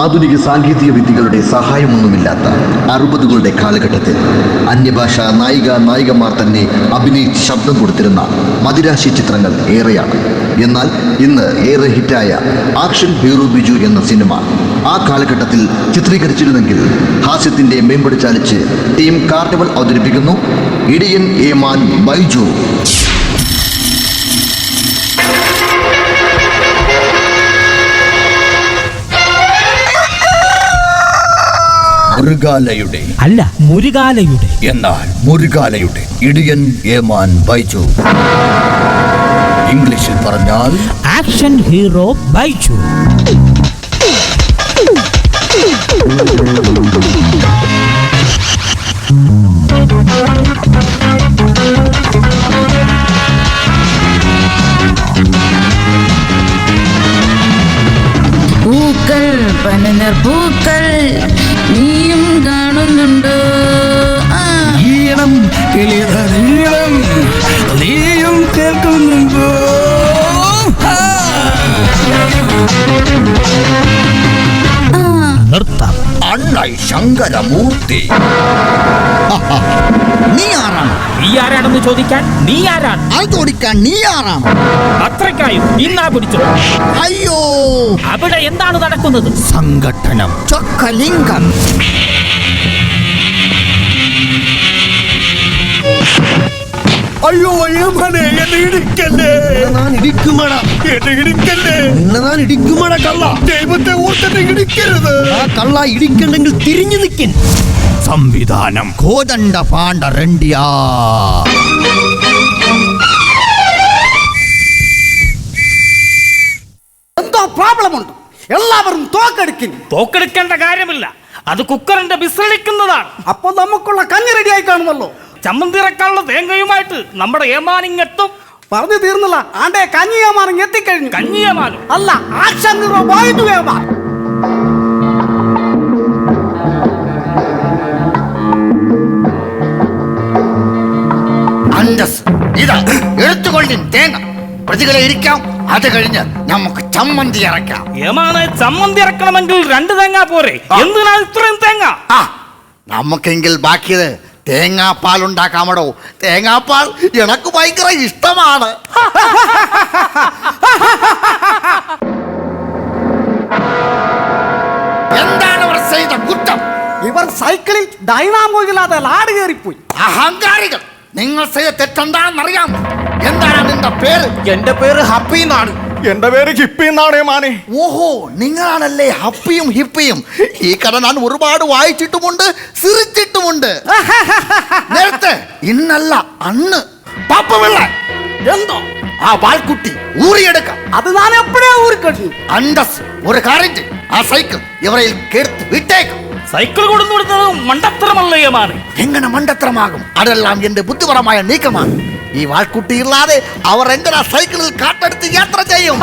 ആധുനിക സാങ്കേതിക വിദ്യകളുടെ സഹായമൊന്നുമില്ലാത്ത 60കളുടെ കാലഘട്ടത്തിൽ അന്യഭാഷാ നായികമാർ തന്നെ അഭിനയിച്ച് ശബ്ദം കൊടുത്തിരുന്ന മദിരാശി ചിത്രങ്ങൾ ഏറെയാണ്. എന്നാൽ ഇന്ന് ഏറെ ഹിറ്റായ ആക്ഷൻ ഹീറോ ബിജു എന്ന സിനിമ ആ കാലഘട്ടത്തിൽ ചിത്രീകരിച്ചിരുന്നെങ്കിൽ ഹാസ്യത്തിന്റെ മേമ്പടി ചാലിച്ച് ടീം കാർണിവൽ അവതരിപ്പിക്കുന്നു ഇടിയൻ ഏമാൻ ബൈജു. മുരുകാലയുടെ അല്ല മുരുകാലയുടെ എന്നാൽ മുരുകാലയുടെ ഇടിയൻ ഏമാൻ ബൈജു. ഇംഗ്ലീഷിൽ പറഞ്ഞാൽ ആക്ഷൻ ഹീറോ ബൈജു. പൂക്കൾ പനനർ പൂക്കൾ നീയും കാണുന്നുണ്ടോ? ഈണം കിളിതീളം നീയും കേൾക്കുന്നുണ്ടോ? നൃത്തം അണ്ണായി ശങ്കരമൂർത്തി. നീ ആരാണ്? നീ ആരാണെന്ന് ചോദിക്കാൻ നീ ആരാണ്? അത് തോടിക്കാൻ നീ ആരാണ്? അത്രയ്ക്കായും ഇന്നാ പിടിച്ചു. അയ്യോ, അവിടെ എന്താണ് നടക്കുന്നത്? സംഘട്ടനം ചൊക്കലിംഗം. അയ്യോ ഏമാനെ, എന്നെ ഇടിക്കല്ലേ, എന്നെ ഇടിക്കല്ലേ, ഞാൻ ഇടിക്കുമട കള്ള. ദൈവത്തെ ഓർത്തിട്ട് ഇടിക്കരുത്. ആ കള്ള ഇടിക്കണ്ടെങ്കിൽ തിരിഞ്ഞു നിൽക്കൻ. സംവിധാനം കോദണ്ഡ പാണ്ഡരണ്ടിയാ. എന്തോ പ്രോബ്ലം ഉണ്ട്. എല്ലാവരും തോക്കെടുക്കേണ്ട കാര്യമില്ല, അത് കുക്കറിന്റെ വിശ്രമിക്കുന്നതാണ്. അപ്പൊ നമുക്കുള്ള കഞ്ഞി റെഡിയായി കാണുമല്ലോ. ചമ്മന്തിറക്കാനുള്ള തേങ്ങയുമായിട്ട് നമ്മുടെ ഏമാനിങ് എത്തും. പറഞ്ഞു തീർന്നില്ല. ആണ്ടെ കഞ്ഞിയമാറിങ് എത്തിക്കഴിഞ്ഞു. കഞ്ഞിയമാനും അല്ല, ആക്ഷൻ ഹീറോ ബൈജു ഏമാൻ. ഇതാ എടുത്തുകൊള്ളിൻ തേങ്ങ. പ്രതികളെ ഇരിക്കാം, അത് കഴിഞ്ഞ് നമുക്ക് ചമ്മന്തി ഇറക്കാം. ഏമാനെ, ചമ്മന്തി ഇറക്കണമെങ്കിൽ 2 തേങ്ങ പോരെ? എന്തിനാ ഇത്രയും തേങ്ങ? നമുക്കെങ്കിൽ ബാക്കിയത് തേങ്ങാപ്പാൽ ഉണ്ടാക്കാമടോ. തേങ്ങാപ്പാൽ എനക്ക് ഭയങ്കര ഇഷ്ടമാണ്. എന്താണ് അവർ ചെയ്ത കുറ്റം? ഇവർ സൈക്കിളിൽ ഡൈനാമോയില്ലാതെ ലാട് കയറിപ്പോയി. അഹങ്കാരികൾ, നിങ്ങൾ ചെയ്ത തെറ്റെന്താണെന്നറിയാമോ? എന്താണ് നിന്റെ പേര്? എന്റെ പേര് ഹപ്പി എന്നാണ്. എന്റെ പേര് ഹിപ്പി എന്നാണ് മാനെ. ഓഹോ, നിങ്ങളാണല്ലേ ഹപ്പിയും ഹിപ്പിയും. ഈ കഥ ഞാൻ ഒരുപാട് വായിച്ചിട്ടുമുണ്ട്, സിറിച്ചിട്ടുമുണ്ട്. നേരത്തെ ഇന്നല്ല അന്ന് പാപ്പവെള്ള എന്തോ ആ വാൽക്കുട്ടി ഊറിയെടുക്കാം. അത് ഞാൻ എപ്പോഴേ ഊറിക്കഴിഞ്ഞു. അന്തസ് ഒരു കാര്യം ചെയ്യ്, ആ സൈക്കിൾ ഇവരെ കേട്ട് വിട്ടേക്കാം. സൈക്കിൾ കൊടുത്തു കൊടുത്തത് മണ്ടത്തരമല്ല ഏമാനെ. എങ്ങനെ മണ്ടത്തരമാകും? അതെല്ലാം എന്റെ ബുദ്ധിപരമായ നീക്കമാണ്. ഈ വാൽക്കുട്ടി ഇല്ലാതെ അവർ എങ്ങനെ സൈക്കിളിൽ കാട്ടെടുത്ത് യാത്ര ചെയ്യും?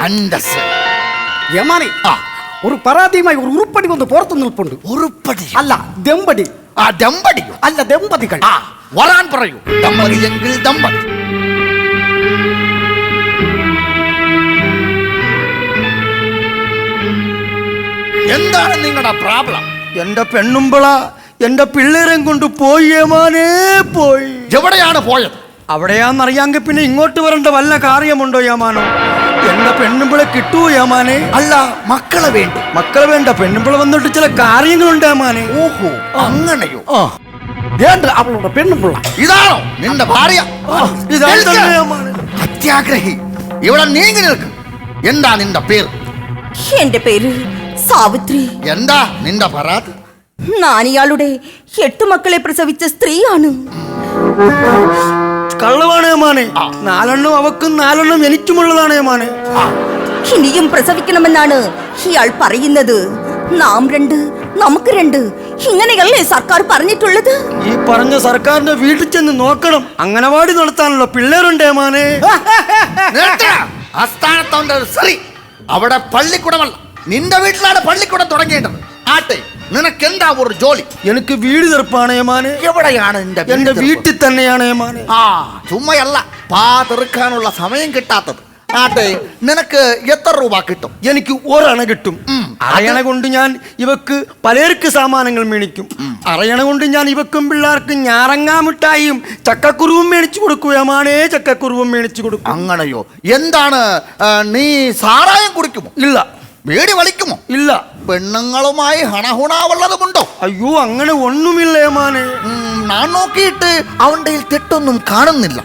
അന്തസ് യമാനെ, ഒരു പരാതിയുമായി ഒരു ഉരുപ്പടി കൊണ്ട് പുറത്തു നിൽപ്പുണ്ട്. ഉരുപ്പടി അല്ല, ദമ്പടി. ആ ദമ്പടി അല്ല, ദമ്പതികൾ. വരാൻ പറയൂ. ദമ്പതി എങ്കിൽ ദമ്പതി. എന്താണ് നിങ്ങളുടെ പ്രോബ്ലം? എന്റെ പെണ്ണുമ്പള എന്റെ പിള്ളേരെ കൊണ്ട് പോയി ഏമാനേ, പോയി. എവിടെയാണ് പോയത്? അവിടെയാന്നറിയാമെങ്കിൽ പിന്നെ ഇങ്ങോട്ട് വരേണ്ട വല്ല കാര്യമുണ്ടോ യേമാനോ? എന്റെ പെണ്ണുമ്പിളെ കിട്ടൂ യേമാനെ? അല്ല, മക്കളെ വേണ്ടി. മക്കളെ വേണ്ട, പെണ്ണുമ്പിള വന്നിട്ട് ചില കാര്യങ്ങളുണ്ട് യേമാനെ. ഓഹോ, അങ്ങനെയോ? അവളുടെ പെണ്ണുപിള്ള ഇതാണോ നിന്റെ ഭാര്യ? ഇതാണ് അത്യാഗ്രഹി, ഇവിടെ നീങ്ങി നിൽക്കും. എന്താ നിന്റെ പേര്? എന്റെ പേര് സാവിത്രി. എന്താ നിന്റെ പരാതി? ഞാൻ ഇയാളുടെ 8 മക്കളെ പ്രസവിച്ച സ്ത്രീയാണ്. കള്ളവാണ് യേമാനെ. 4 അവക്കും 4 എനിക്കുമുള്ളതാണ് യേമാനെ. ഇനിയും പ്രസവിക്കണമെന്നാണ് ഇയാൾ പറയുന്നത്. നാം 2, നമുക്ക് 2. ഇങ്ങനെയല്ലേ സർക്കാർ പറഞ്ഞിട്ടുള്ളത്? ഈ പറഞ്ഞ സർക്കാരിന്റെ വീട്ടിൽ ചെന്ന് നോക്കണം. അംഗനവാടി നടത്താനുള്ള പിള്ളേരുണ്ട് യേമാനെ. ആസ്ഥാനത്തോണ്ട് ശ്രീ, അവിടെ പള്ളിക്കൂടമല്ല, നിന്റെ വീട്ടിലാണ് പള്ളിക്കൂടം തുടങ്ങേണ്ടത്. ആട്ടെ, നിനക്കെന്താ ഒരു ജോലി? എനിക്ക് വീട് തീർപ്പാണ് യേമാനെ. എവിടെയാണ് എന്റെ വീട്ടിൽ തന്നെയാണ് യേമാനെ. ചുമ്മയല്ല, പാ തെറുക്കാനുള്ള സമയം കിട്ടാത്തത്. ആട്ടെ, നിനക്ക് എത്ര രൂപ കിട്ടും? എനിക്ക് ഒരണ കിട്ടും. അരയണ കൊണ്ട് ഞാൻ ഇവക്ക് പലർക്ക് സാമാനങ്ങൾ മേടിക്കും. അരയണ കൊണ്ട് ഞാൻ ഇവക്കും പിള്ളേർക്കും ഞാറങ്ങാ മിഠായിയും ചക്കക്കുരുവും മേടിച്ചു കൊടുക്കുകയാണേ. ചക്കക്കുരുവും മേടിച്ചു കൊടുക്കും. അങ്ങനെയോ? എന്താണ്, നീ സാരായം കുടിക്കുമോ? ഇല്ല. വീടി വലിക്കുമോ? ഇല്ല. പെണ്ണുങ്ങളുമായി ഹണഹുണാവുള്ളതുമുണ്ടോ? അയ്യോ, അങ്ങനെ ഒന്നുമില്ല ഏമാനെ. ഞാൻ നോക്കിയിട്ട് അവന്റെ തെറ്റൊന്നും കാണുന്നില്ല.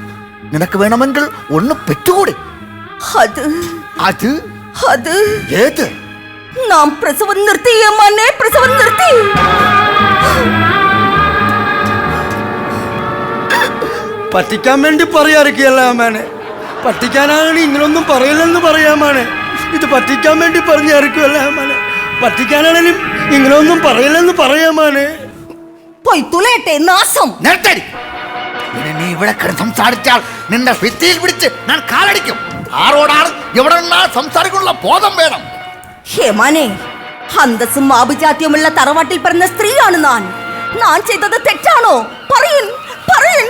നിനക്ക് വേണമെങ്കിൽ ഒന്ന് പെറ്റുകൂടി. അത് അത് അത് ഏത്? നാം പ്രസവം നിർത്തി ഏമാനെ, പ്രസവം നിർത്തി. പറ്റിക്കാൻ വേണ്ടി പറയാറിക്കല്ല ഏമാനെ. പറ്റിക്കാനാണ് ഇങ്ങനൊന്നും പറയില്ലെന്ന് പറയാമാനെ. ഇത് പറ്റിക്കാൻ വേണ്ടി പറഞ്ഞായിരിക്കുമല്ല ഏമാനെ. പറ്റിക്കാനാണെങ്കിലും ഇങ്ങനൊന്നും പറയില്ലെന്ന് പറയാമാനെ. പോയി തുലയട്ടെ നാശം. നിർത്തടി. ഇനി നീ ഇവിടെ കിടന്ന് സംസാരിച്ചാൽ നിന്റെ ഭിത്തിയിൽ പിടിച്ച് ഞാൻ കാലടിക്കും. ആരോടാണ് എവിടെ സംസാരിക്കാനുള്ള ബോധം വേണം. ഹേമാനെ, അന്തസ്സും ആഭിജാത്യമുള്ള തറവാട്ടിൽ പറഞ്ഞ സ്ത്രീയാണ് ഞാൻ. ഞാൻ ചെയ്തത് തെറ്റാണോ? പറയൻ പറയൻ.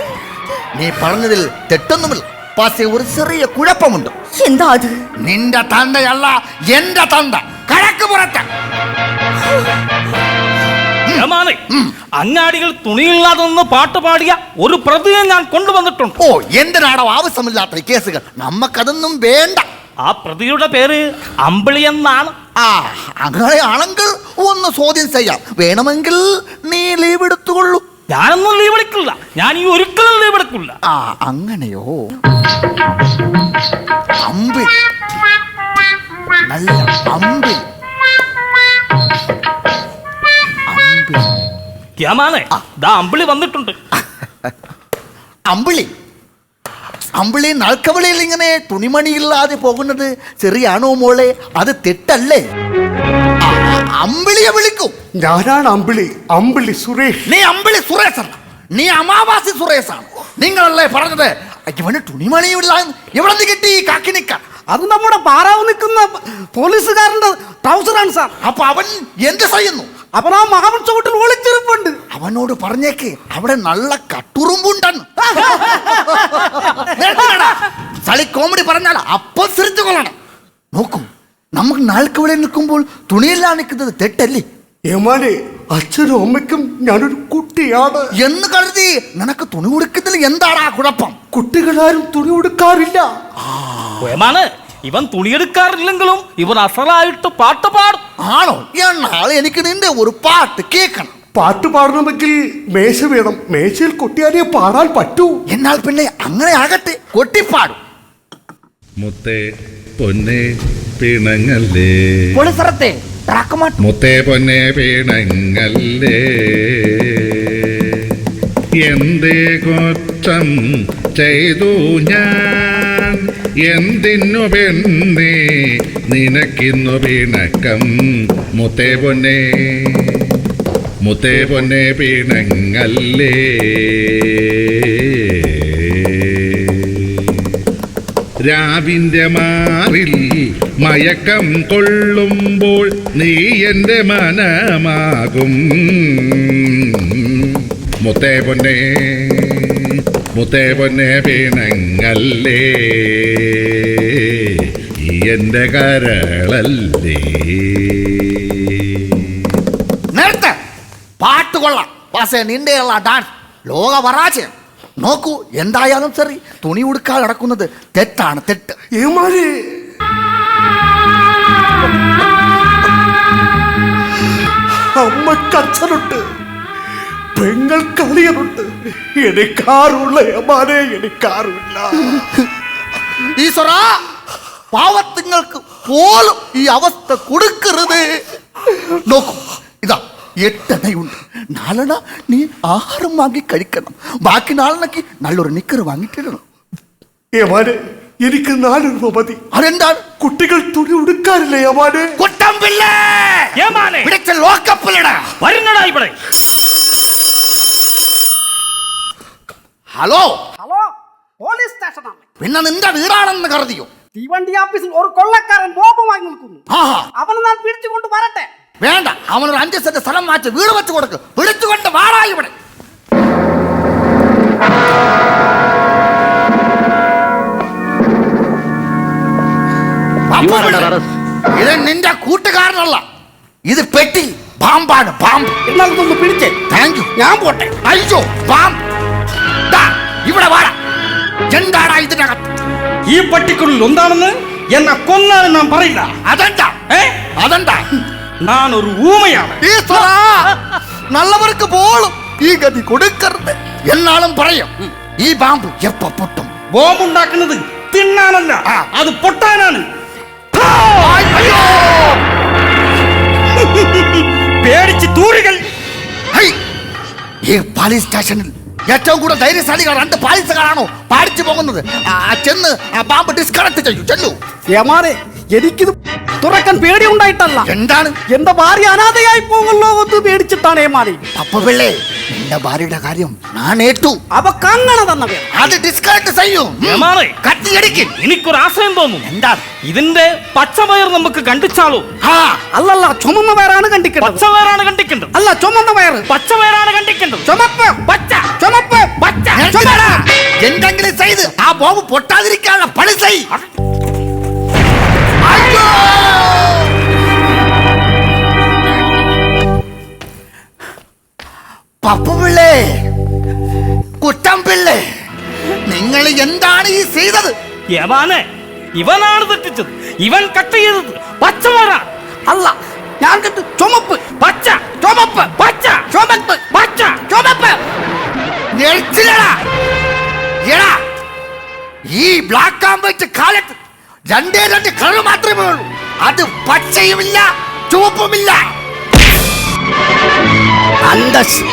നീ പറഞ്ഞതിൽ തെറ്റൊന്നുമില്ല. പക്ഷേ ഒരു ചെറിയ കുഴപ്പമുണ്ട്. എന്താ അത്? നിന്റെ തന്തയല്ല എന്റെ തന്ത. കഴക്ക് പുറത്ത്. ഏമാനെ, അങ്ങാടികൾ തുണിയില്ലാതെ നിന്ന് പാട്ട് പാടിയ ഒരു പ്രതിയെ ഞാൻ കൊണ്ടുവന്നിട്ടുണ്ട്. ഓ, എന്തിനാണോ ആവശ്യമില്ലാത്ത ഈ കേസുകൾ? നമുക്കതൊന്നും വേണ്ട. ആ പ്രതിയുടെ പേര് അമ്പിളി എന്നാണ്. ആ, അങ്ങനെയാണെങ്കിൽ ഒന്ന് ചോദ്യം ചെയ്യാം. വേണമെങ്കിൽ നീ ലീവ് എടുത്തുകൊള്ളൂ. ഞാനൊന്നും ലീവ് എടുക്കില്ല. ഞാൻ ഈ ഒരിക്കലും ലീവ് എടുക്കില്ല. ആ, അങ്ങനെയോ? അമ്പിൾ, നല്ല അമ്പിൾ. ഏമാനെ, ദാ അമ്പിളി വന്നിട്ടുണ്ട്. അമ്പിളി, അമ്പിളി നൾക്കവളിയിൽ ഇങ്ങനെ തുണിമണിയില്ലാതെ പോകുന്നത് ശരിയാണോ മോളെ? അത് തെറ്റല്ലേ? അമ്പിളിയെ വിളിക്കൂ. ഞാനാണ് അമ്പിളി. അമ്പിളി സുരേഷ്. നീ അമ്പിളി സുരേഷാണ്. നീ അമാവാസി സുരേഷാണ്. നിങ്ങളല്ലേ പറഞ്ഞത് ഇവന് തുണിമണിയില്ല? എവിടെ നിന്ന് കിട്ടി ഈ കാക്കിനിക്ക? അത് നമ്മുടെ പാറാവ് നിൽക്കുന്ന പോലീസുകാരന്റെ ട്രൗസറാണ് സാർ. അപ്പൊ അവൻ എന്ത് ചെയ്യുന്നു? അവൻ ആ മാവൻ ചുവട്ടിൽ ഒളിച്ചിരിപ്പുണ്ട്. അവനോട് പറഞ്ഞേക്ക് അവിടെ നല്ല കട്ടുറുമ്പുണ്ടെന്ന്. ചളി കോമഡി പറഞ്ഞാൽ അപ്പം സിരിച്ചു കൊള്ളണം. നോക്കൂ, നമുക്ക് നാൾക്കവിടെ നിൽക്കുമ്പോൾ തുണിയെല്ലാം നിൽക്കുന്നത് തെറ്റല്ലേ? ഏമാനെ, അച്ഛനും അമ്മയ്ക്കും ഞാനൊരു കുട്ടിയാണ് എന്ന് കരുതി നിനക്ക് തുണി കൊടുക്കുന്നതിൽ എന്താണ് ആ കുഴപ്പം? കുട്ടികളാരും തുണി കൊടുക്കാറില്ല. ഏമാനെ, ഇവൻ തുണിയെടുക്കാറില്ലെങ്കിലും ഇവൻ അസലായിട്ട് പാട്ട് പാടും. ആണോ? എന്നാൽ എനിക്ക് നിന്റെ ഒരു പാട്ട് കേൾക്കണം. പാട്ട് പാടണമെങ്കിൽ മേശ വേണം. മേശയിൽ കൊട്ടിയാലേ പാടാൻ പറ്റൂ. എന്നാൽ പിന്നെ അങ്ങനെ ആകട്ടെ, കൊട്ടിപ്പാടും. മുത്തേ പൊന്നെ പിണങ്ങല്ലേ, പൊളിസറത്തെ മുത്തേ പൊന്നെ പിണങ്ങല്ലേ, എന്തേ കുറ്റം ചെയ്തു ഞാൻ, എന്തിനു പെണ്ണേ നിനക്കിന്നു പിണക്കം, മുത്തേ പൊന്നെ മുത്തേ പൊന്നെ പിണങ്ങല്ലേ. രാവിന്റെ മാറിൽ മയക്കം കൊള്ളുമ്പോൾ നീ എൻ്റെ മനമാകും, മുത്തേ പൊന്നെ മുത്തേ പൊന്നെ പിണങ്ങല്ലേ, എൻ്റെ കരളല്ലേ. നേരത്തെ പാട്ട് കൊള്ളാം. പക്ഷേ നിന്റെയുള്ള ഡാൻസ് ലോക പരാജയം. നോക്കൂ, എന്തായാലും ശരി, തുണി ഉടുക്കാതെ നടക്കുന്നത് തെറ്റാണ്, തെറ്റ്. ഏമാനെ, അമ്മക്ക് അച്ഛനുണ്ട്, പെങ്ങൾക്ക് അളിയനുണ്ട്. എനിക്കാറുള്ള ഏമാനെ, എനിക്കാറില്ല. ഈശ്വര, പാവത്തുങ്ങൾക്ക് പോലും ഈ അവസ്ഥ കൊടുക്കരുത്. നോക്കൂ, ഇതാ 8 അണയുണ്ട്. 4 അണ നീ ആഹാരം വാങ്ങി കഴിക്കണം. ബാക്കി 4 അണയ്ക്ക് നല്ലൊരു നിക്കർ വാങ്ങിട്ടിടണം. ഏമാനെ, എനിക്ക് 4 രൂപ മതി. അതെന്താണ്? കുട്ടികൾ തുണി ഉടുക്കാറില്ല ഏമാനെ. കുട്ടമ്പിള്ളേ, ഏമാനെ, പിടിച്ച ലോക്കപ്പിലിടാ. വരുന്നടാ ഇവിടെ. ഹലോ ഹലോ, പോലീസ് സ്റ്റേഷനാണ്. പിന്നെ നിന്റെ വീടാണെന്ന് കരുതിയോ? തീവണ്ടി ഓഫീസിൽ ഒരു കൊള്ളക്കാരൻ ബോംബുമായി നിൽക്കുന്നു. ആഹാ, അവനെ ഞാൻ പിടിച്ചുകൊണ്ട് വരട്ടെ? വേണ്ട, അവനൊരു 5 സെന്റ് സ്ഥലം മാറ്റി വീട് വെച്ച് കൊടുക്ക്. പിടിച്ചുകൊണ്ട് വാടാ ഇവിടെ. ഇത് നിന്റെ കൂട്ടുകാരനല്ല, ഇത് പെട്ടി പാമ്പാണ്, പാമ്പ്. എന്നാലൊന്ന് പിടിച്ചേ. Thank you. ഞാൻ പോട്ടെ. അയ്യോ പാമ്പ്. ദാ, ഇവിടെ വാടാ. എന്താടാ ഇതിനകത്ത്? ഈ പട്ടിക്കുള്ളിൽ ഒന്നാണെന്ന് എന്നെ കൊന്നാലും ഞാൻ പറയില്ല. അതെന്താ? അതെന്താ? ഞാൻ ഒരു ഊമയാണ്. ഈശ്വരാ, നല്ലവർക്ക് പോളും ഈ ഗതി കൊടുക്കരുത് എന്നാലും പറയും. ഈ പാമ്പ് എപ്പ പൊട്ടും? ബോംബുണ്ടാക്കുന്നത് തിന്നാനല്ല, അത് പൊട്ടാനാണ്. അയ്യോ! പേടിച്ച് തൂറികൾ. ഹൈ! ഈ പോലീസ് സ്റ്റേഷനിൽ ഏറ്റവും കൂടുതൽ ധൈര്യശാലികൾ 2 പോലീസുകാരാണോ പാടിച്ചു പോകുന്നത്? ചെന്ന് ആ പാമ്പ് ഡിസ്കണക്ട് ചെയ്യൂ, ചെല്ലു. ഏമാനെ, എനിക്കിത് തുറക്കാൻ പേടി ഉണ്ടായിട്ടല്ല. എന്താണ്? എന്റെ ഭാര്യ അനാഥയായി പോകുമല്ലോ എന്ന് പേടിച്ചിട്ടാണ് ഏമാനെ. അപ്പുപിള്ളേ, നിന്റെ ഭാര്യയുടെ കാര്യം ഞാൻ ഏറ്റു. അവക്കങ്ങനെ തന്നെ വേണം. അത് ഡിസ്കണക്ട് ചെയ്യൂ. ഏമാനെ, കത്തിയടിക്കും. എനിക്കൊരു ആശയം തോന്നുന്നു. എന്താ? ഇതിന്റെ പച്ചവയർ നമുക്ക് കണ്ടിച്ചാലോ? അല്ലല്ല, ചുമന്ന വയറാണ് കണ്ടിക്കേണ്ടത്. പച്ചവയറാണ് കണ്ടിക്കേണ്ടത്. അല്ല, ചുമന്ന വയറ്. പച്ചവയറാണ് കണ്ടിക്കേണ്ടത്. ചുമപ്പ്, പച്ച, ചുമപ്പ്, പച്ച, എന്തിനാടാ? എന്തെങ്കിലും ചെയ്ത് ആ ബോംബ് പൊട്ടാതിരിക്കാനുള്ള പണി ചെയ്. അയ്യോ! പപ്പുപിള്ളേ, കുട്ടംപിള്ളേ, നിങ്ങൾ എന്താണ് ഈ ചെയ്തത്? യവാനെ, ഇവനാണ് തെറ്റിച്ചത്. ഇവൻ കട്ട് ചെയ്തത് പച്ചവയറാണ്. അല്ല, ഞാൻ കണ്ടു ചുമപ്പ്, പച്ച, ചുമപ്പ്, പച്ച, ചുമപ്പ്, പച്ച, ചുമപ്പ്. ഞെളിച്ചില്ലടാ. എടാ, ഈ ബ്ലാക്ക് ആൻഡ് വൈറ്റ് കാലത്ത് 2 കളർ മാത്രമേ ഉള്ളൂ. അത് പച്ചയുമില്ല, ചുവപ്പുമില്ല. അന്തസ്.